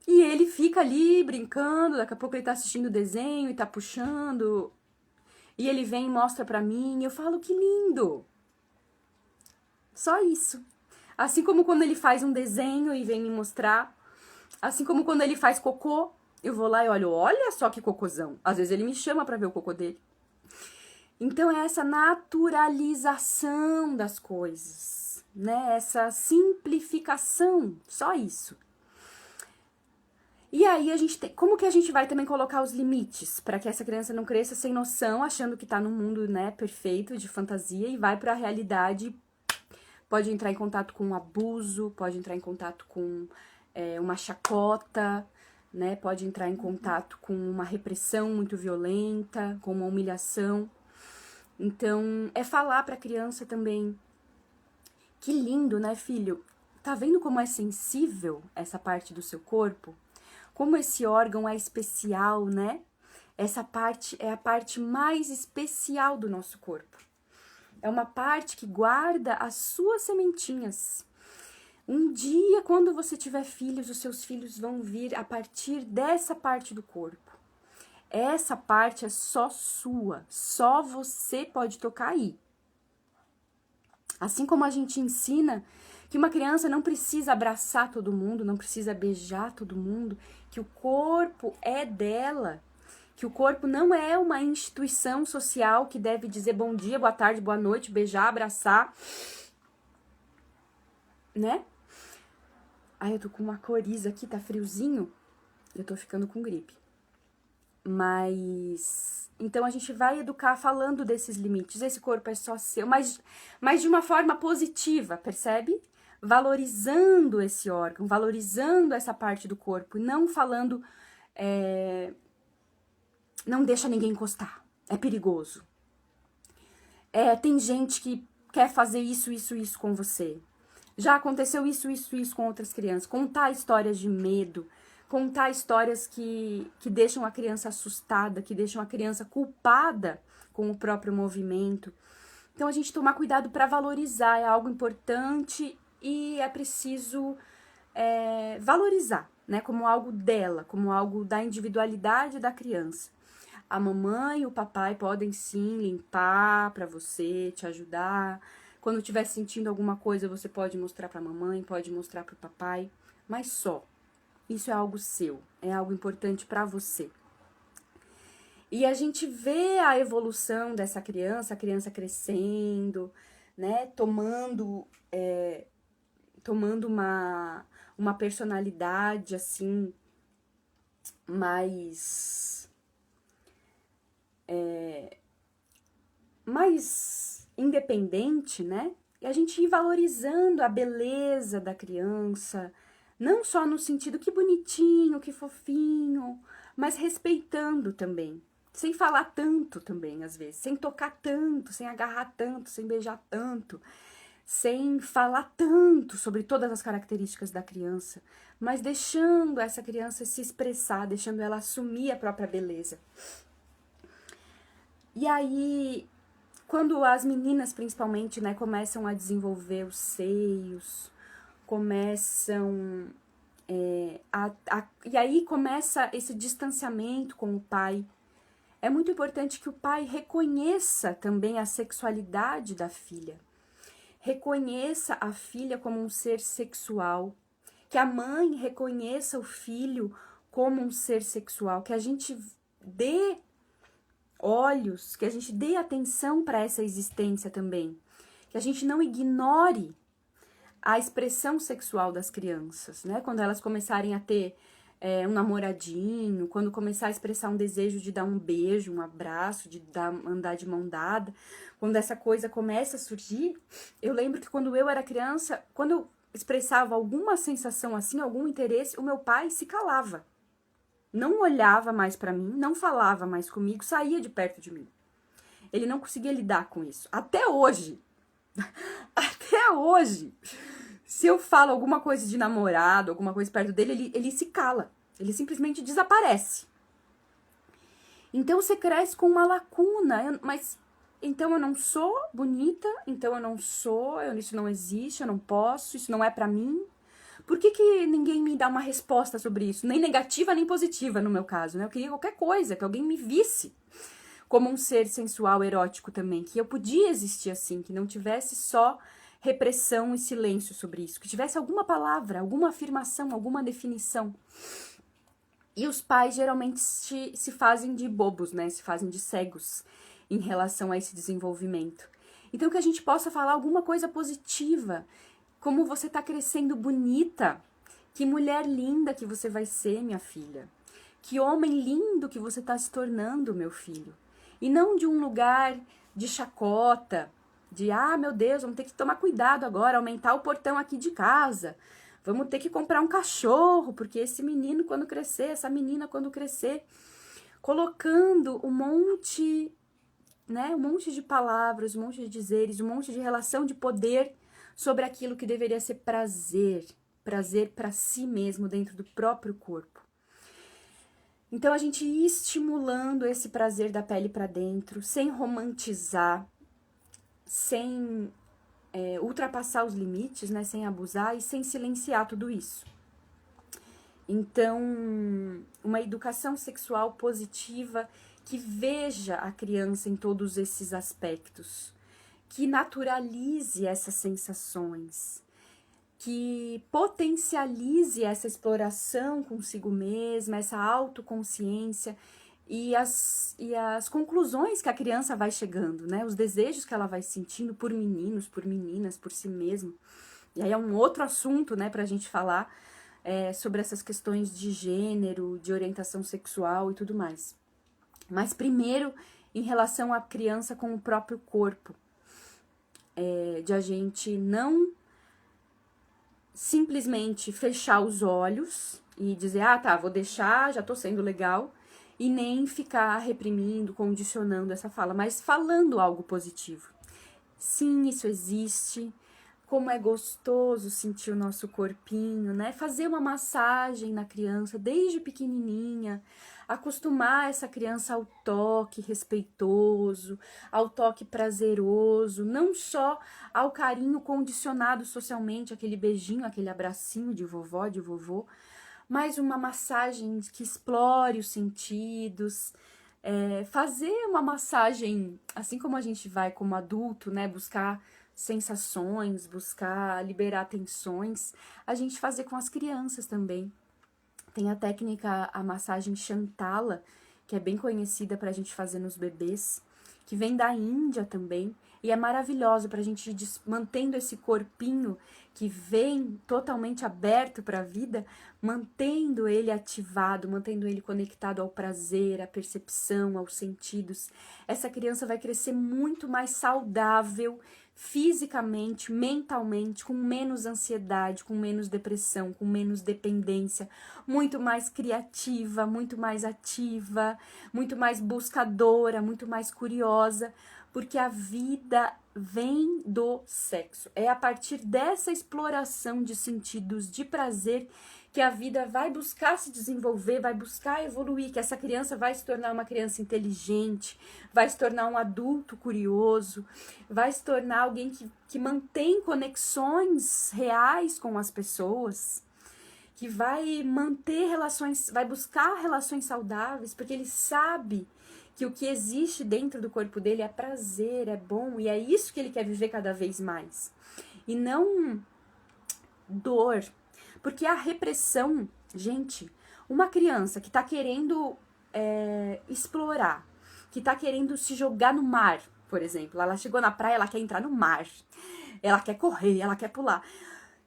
E ele fica ali brincando, daqui a pouco ele tá assistindo o desenho e tá puxando. E ele vem e mostra pra mim, e eu falo, que lindo. Só isso. Assim como quando ele faz um desenho e vem me mostrar. Assim como quando ele faz cocô, eu vou lá e olho, olha só que cocôzão. Às vezes ele me chama pra ver o cocô dele. Então é essa naturalização das coisas, né? Essa simplificação, só isso. E aí a gente tem, como que a gente vai também colocar os limites para que essa criança não cresça sem noção, achando que tá num mundo, né, perfeito de fantasia e vai para a realidade, pode entrar em contato com um abuso, pode entrar em contato com uma chacota, né? Pode entrar em contato com uma repressão muito violenta, com uma humilhação. Então, é falar para a criança também: que lindo, né, filho? Tá vendo como é sensível essa parte do seu corpo? Como esse órgão é especial, né? Essa parte é a parte mais especial do nosso corpo. É uma parte que guarda as suas sementinhas. Um dia, quando você tiver filhos, os seus filhos vão vir a partir dessa parte do corpo. Essa parte é só sua, só você pode tocar aí. Assim como a gente ensina que uma criança não precisa abraçar todo mundo, não precisa beijar todo mundo, que o corpo é dela, que o corpo não é uma instituição social que deve dizer bom dia, boa tarde, boa noite, beijar, abraçar, né? Ai, eu tô com uma coriza aqui, tá friozinho, eu tô ficando com gripe. Mas então a gente vai educar falando desses limites. Esse corpo é só seu, mas de uma forma positiva, percebe? Valorizando esse órgão, valorizando essa parte do corpo, não falando não deixa ninguém encostar, é perigoso. Tem gente que quer fazer isso com você. Já aconteceu isso com outras crianças. Contar histórias de medo, contar histórias que deixam a criança assustada, que deixam a criança culpada com o próprio movimento. Então, a gente tomar cuidado para valorizar é algo importante e é preciso valorizar, né? Como algo dela, como algo da individualidade da criança. A mamãe e o papai podem sim limpar para você, te ajudar. Quando estiver sentindo alguma coisa, você pode mostrar para a mamãe, pode mostrar para o papai, mas só. Isso é algo seu, é algo importante para você. E a gente vê a evolução dessa criança, a criança crescendo, né, tomando uma personalidade assim mais independente, né? E a gente ir valorizando a beleza da criança, não só no sentido que bonitinho, que fofinho, mas respeitando também. Sem falar tanto também, às vezes. Sem tocar tanto, sem agarrar tanto, sem beijar tanto. Sem falar tanto sobre todas as características da criança. Mas deixando essa criança se expressar, deixando ela assumir a própria beleza. E aí, quando as meninas, principalmente, né, começam a desenvolver os seios, começam... e aí começa esse distanciamento com o pai. É muito importante que o pai reconheça também a sexualidade da filha. Reconheça a filha como um ser sexual. Que a mãe reconheça o filho como um ser sexual. Que a gente dê olhos, que a gente dê atenção para essa existência também. Que a gente não ignore a expressão sexual das crianças, né? Quando elas começarem a ter um namoradinho, quando começar a expressar um desejo de dar um beijo, um abraço, de andar de mão dada, quando essa coisa começa a surgir, eu lembro que quando eu era criança, quando eu expressava alguma sensação assim, algum interesse, o meu pai se calava. Não olhava mais pra mim, não falava mais comigo, saía de perto de mim. Ele não conseguia lidar com isso. Até hoje. Até hoje. Se eu falo alguma coisa de namorado, alguma coisa perto dele, ele se cala. Ele simplesmente desaparece. Então você cresce com uma lacuna. Mas então eu não sou bonita, então eu não sou, isso não existe, eu não posso, isso não é pra mim. Por que ninguém me dá uma resposta sobre isso? Nem negativa, nem positiva, no meu caso, né? Eu queria qualquer coisa, que alguém me visse como um ser sensual, erótico também. Que eu podia existir assim, que não tivesse só repressão e silêncio sobre isso. Que tivesse alguma palavra, alguma afirmação, alguma definição. E os pais geralmente se fazem de bobos, né? Se fazem de cegos em relação a esse desenvolvimento. Então que a gente possa falar alguma coisa positiva. Como você tá crescendo bonita. Que mulher linda que você vai ser, minha filha. Que homem lindo que você tá se tornando, meu filho. E não de um lugar de chacota, de, meu Deus, vamos ter que tomar cuidado agora, aumentar o portão aqui de casa. Vamos ter que comprar um cachorro, porque esse menino quando crescer, essa menina quando crescer, colocando um monte, né, um monte de palavras, um monte de dizeres, um monte de relação de poder sobre aquilo que deveria ser prazer, prazer para si mesmo dentro do próprio corpo. Então a gente ir estimulando esse prazer da pele para dentro, sem romantizar, sem ultrapassar os limites, né, sem abusar e sem silenciar tudo isso. Então, uma educação sexual positiva que veja a criança em todos esses aspectos, que naturalize essas sensações, que potencialize essa exploração consigo mesma, essa autoconsciência e as conclusões que a criança vai chegando, né? Os desejos que ela vai sentindo por meninos, por meninas, por si mesma. E aí é um outro assunto, né, pra gente falar sobre essas questões de gênero, de orientação sexual e tudo mais. Mas primeiro, em relação à criança com o próprio corpo, de a gente não simplesmente fechar os olhos e dizer, ah, tá, vou deixar, já tô sendo legal, e nem ficar reprimindo, condicionando essa fala, mas falando algo positivo. Sim, isso existe, como é gostoso sentir o nosso corpinho, né? Fazer uma massagem na criança desde pequenininha, acostumar essa criança ao toque respeitoso, ao toque prazeroso, não só ao carinho condicionado socialmente, aquele beijinho, aquele abracinho de vovó, de vovô, mas uma massagem que explore os sentidos, fazer uma massagem, assim como a gente vai como adulto, né, buscar sensações, buscar liberar tensões, a gente fazer com as crianças também. Tem a técnica, a massagem Shantala, que é bem conhecida pra gente fazer nos bebês, que vem da Índia também, e é maravilhosa pra gente ir mantendo esse corpinho que vem totalmente aberto para a vida, mantendo ele ativado, mantendo ele conectado ao prazer, à percepção, aos sentidos. Essa criança vai crescer muito mais saudável fisicamente, mentalmente, com menos ansiedade, com menos depressão, com menos dependência, muito mais criativa, muito mais ativa, muito mais buscadora, muito mais curiosa, porque a vida vem do sexo. É a partir dessa exploração de sentidos de prazer que a vida vai buscar se desenvolver, vai buscar evoluir, que essa criança vai se tornar uma criança inteligente, vai se tornar um adulto curioso, vai se tornar alguém que mantém conexões reais com as pessoas, que vai manter relações, vai buscar relações saudáveis, porque ele sabe que o que existe dentro do corpo dele é prazer, é bom, e é isso que ele quer viver cada vez mais. E não dor. Porque a repressão, gente, uma criança que tá querendo explorar, que tá querendo se jogar no mar, por exemplo, ela chegou na praia, ela quer entrar no mar, ela quer correr, ela quer pular,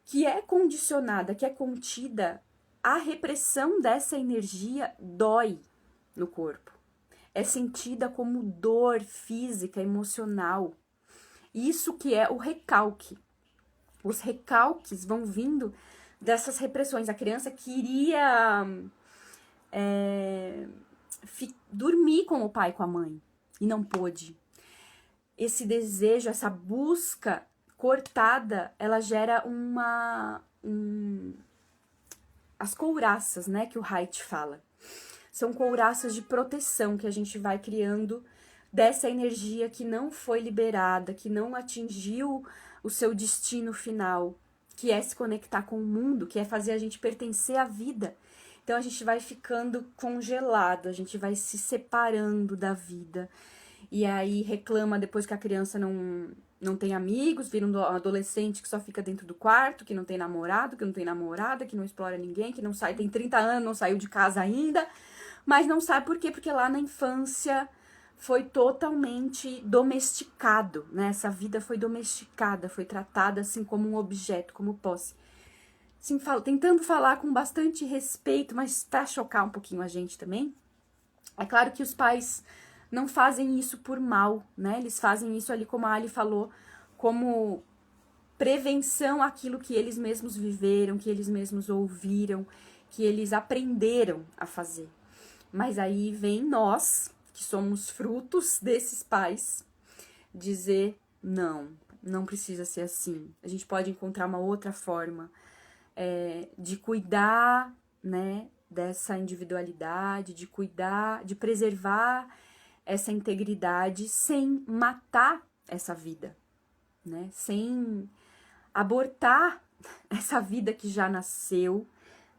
que é condicionada, que é contida, a repressão dessa energia dói no corpo. É sentida como dor física, emocional. Isso que é o recalque. Os recalques vão vindo dessas repressões. A criança queria dormir com o pai e com a mãe e não pôde. Esse desejo, essa busca cortada, ela gera as couraças, né, que o Haidt fala. São couraças de proteção que a gente vai criando dessa energia que não foi liberada, que não atingiu o seu destino final, que é se conectar com o mundo, que é fazer a gente pertencer à vida. Então a gente vai ficando congelado, a gente vai se separando da vida. E aí reclama depois que a criança não tem amigos, vira um adolescente que só fica dentro do quarto, que não tem namorado, que não tem namorada, que não explora ninguém, que não sai, tem 30 anos, não saiu de casa ainda, mas não sabe por quê, porque lá na infância foi totalmente domesticado, né? Essa vida foi domesticada, foi tratada assim como um objeto, como posse. Assim, tentando falar com bastante respeito, mas pra chocar um pouquinho a gente também. É claro que os pais não fazem isso por mal, né? Eles fazem isso ali, como a Ali falou, como prevenção àquilo que eles mesmos viveram, que eles mesmos ouviram, que eles aprenderam a fazer. Mas aí vem nós, que somos frutos desses pais, dizer não, não precisa ser assim. A gente pode encontrar uma outra forma de cuidar, né, dessa individualidade, de cuidar, de preservar essa integridade sem matar essa vida, né? Sem abortar essa vida que já nasceu,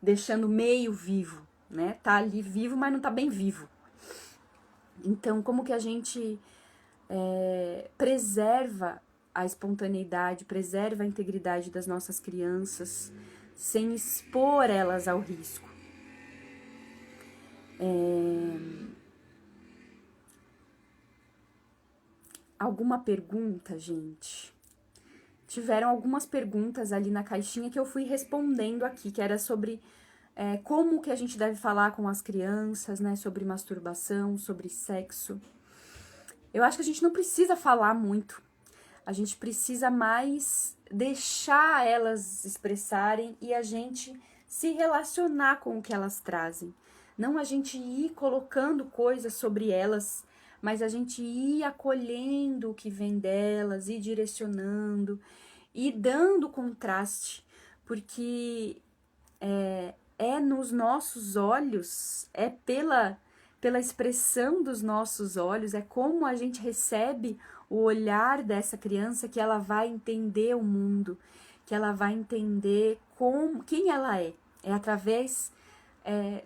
deixando meio vivo, né? Tá ali vivo, mas não tá bem vivo. Então, como que a gente preserva a espontaneidade, preserva a integridade das nossas crianças, sem expor elas ao risco? Alguma pergunta, gente? Tiveram algumas perguntas ali na caixinha que eu fui respondendo aqui, que era sobre como que a gente deve falar com as crianças, né? Sobre masturbação, sobre sexo. Eu acho que a gente não precisa falar muito. A gente precisa mais deixar elas expressarem e a gente se relacionar com o que elas trazem. Não a gente ir colocando coisas sobre elas, mas a gente ir acolhendo o que vem delas, ir direcionando, e dando contraste, porque é nos nossos olhos, é pela expressão dos nossos olhos, é como a gente recebe o olhar dessa criança que ela vai entender o mundo, que ela vai entender quem ela é. É através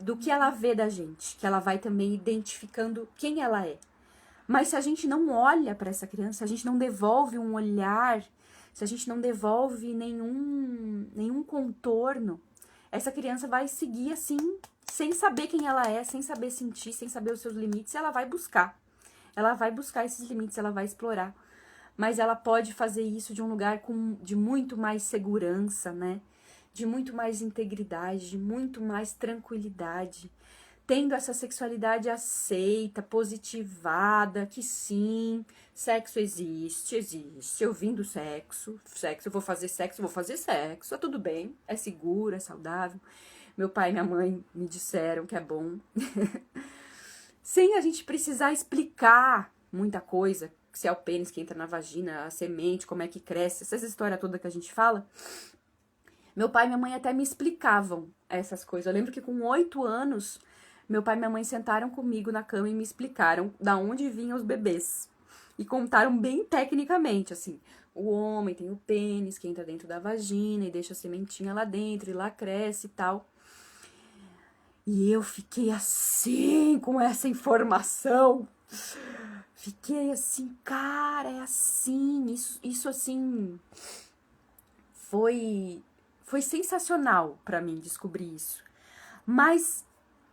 do que ela vê da gente, que ela vai também identificando quem ela é. Mas se a gente não olha para essa criança, se a gente não devolve um olhar, se a gente não devolve nenhum contorno, essa criança vai seguir assim, sem saber quem ela é, sem saber sentir, sem saber os seus limites, e ela vai buscar. Ela vai buscar esses limites, ela vai explorar. Mas ela pode fazer isso de um lugar de muito mais segurança, né? De muito mais integridade, de muito mais tranquilidade. Tendo essa sexualidade aceita, positivada, que sim, sexo existe, eu vim do sexo, eu vou fazer sexo, tá tudo bem, é seguro, é saudável. Meu pai e minha mãe me disseram que é bom. Sem a gente precisar explicar muita coisa, se é o pênis que entra na vagina, a semente, como é que cresce, essa história toda que a gente fala. Meu pai e minha mãe até me explicavam essas coisas. Eu lembro que com 8 anos, meu pai e minha mãe sentaram comigo na cama e me explicaram da onde vinham os bebês. E contaram bem tecnicamente, assim, o homem tem o pênis que entra dentro da vagina e deixa a sementinha lá dentro e lá cresce e tal. E eu fiquei assim, com essa informação. Fiquei assim, cara, é assim. Isso assim, foi sensacional pra mim descobrir isso. Mas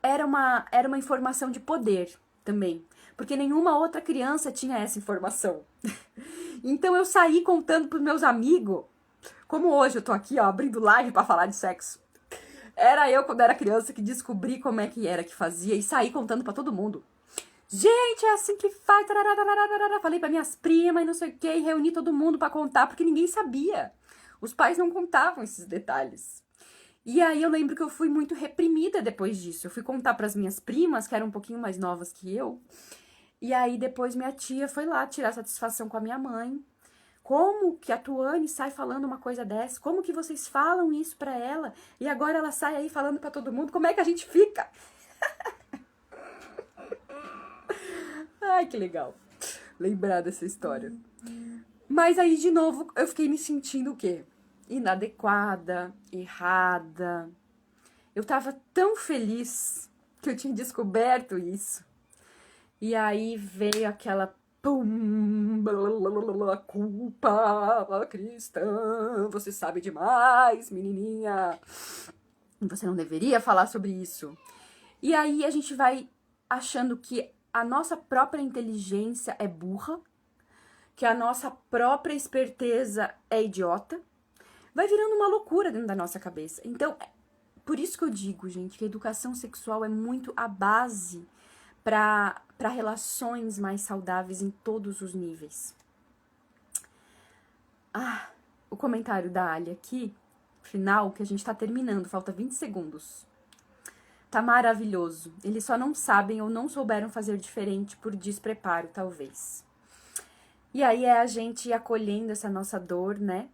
era uma informação de poder também. Porque nenhuma outra criança tinha essa informação. Então eu saí contando pros meus amigos. Como hoje eu tô aqui, ó, abrindo live pra falar de sexo. Era eu, quando era criança, que descobri como é que era que fazia e saí contando pra todo mundo. Gente, é assim que faz. Falei pra minhas primas e não sei o que, e reuni todo mundo pra contar, porque ninguém sabia. Os pais não contavam esses detalhes. E aí eu lembro que eu fui muito reprimida depois disso. Eu fui contar pras minhas primas, que eram um pouquinho mais novas que eu. E aí depois minha tia foi lá tirar satisfação com a minha mãe. Como que a Tuane sai falando uma coisa dessa? Como que vocês falam isso pra ela? E agora ela sai aí falando pra todo mundo? Como é que a gente fica? Ai, que legal lembrar dessa história. Mas aí, de novo, eu fiquei me sentindo o quê? Inadequada, errada. Eu tava tão feliz que eu tinha descoberto isso. E aí veio aquela pum, culpa cristã, você sabe demais, menininha. Você não deveria falar sobre isso. E aí a gente vai achando que a nossa própria inteligência é burra, que a nossa própria esperteza é idiota. Vai virando uma loucura dentro da nossa cabeça. Então, por isso que eu digo, gente, que a educação sexual é muito a base para relações mais saudáveis em todos os níveis. o comentário da Ali aqui, final, que a gente tá terminando, falta 20 segundos. Tá maravilhoso. Eles só não sabem ou não souberam fazer diferente por despreparo, talvez. E aí é a gente acolhendo essa nossa dor, né?